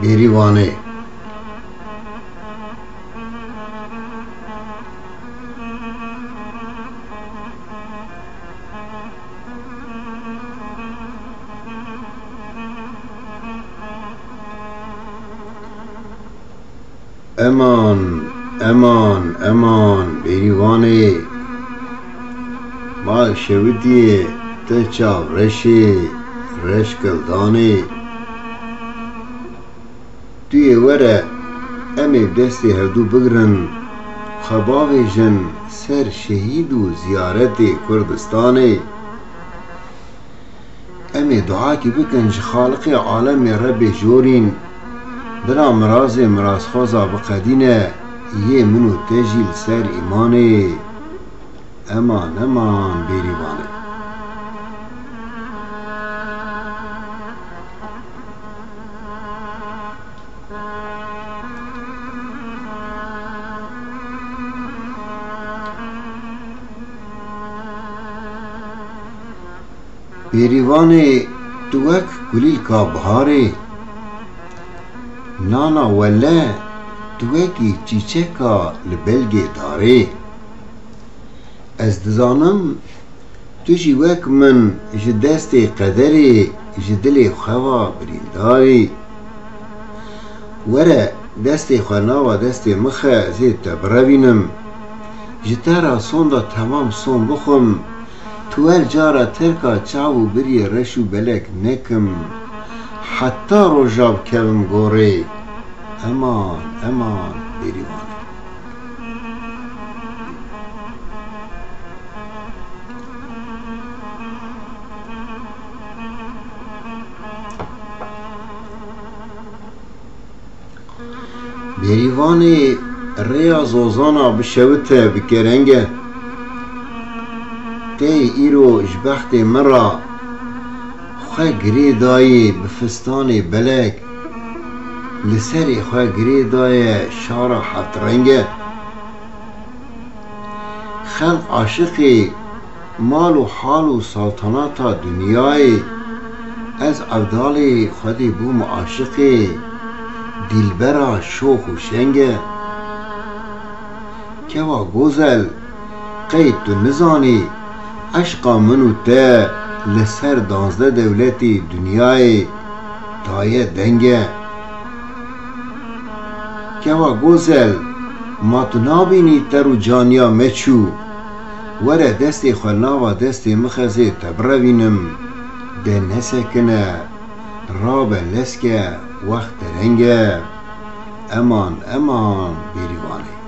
بریوانه امان امان امان بریوانه ما شودیه تچاو رشی رشکلدانه توی وره امی دستی هردو بگرن خباوی جن سر شهید و زیارت کردستانه امی دعا کی بکن خالق عالم رب جورین بلا مراز خوزا بقدینه یه منو تجیل سر ایمانه امان امان بریوانه بریوانه دوک گلیل کا بهاره نانا ولا دوکی چیچکا لبلگی داره از دزانم تو جی وک من جدست قدری جدل خوا برینداری وره دست خوانا و دست مخه زید تبروینم جترا سوندا تمام سون بخم توال جارا ترکا چاو بری رشو بلک نکم حتی روژاب کلم گوره امان امان بریوانه بریوانه ریا زوزانا بشوته بکرنگه تی ایرو جبخت مرا خواه گری دایی بفستان بلک لسری خواه گری دایی شارع حفت رنگه خلق عاشقی مال و حال و سلطنات دنیای از عبدال خودی بوم عاشقی دلبرا شوخ و شنگه کوا گوزل قید تو نزانی عشقا منو ته لسر 12 دولتی دنیای دایه دنگه کوا گوزل ما تو نابینی ترو جانیا مچو وره دستی خلنا و دستی مخزی تبروینم ده نسکنه راب لسکه وقت رنگه امان امان بریوانه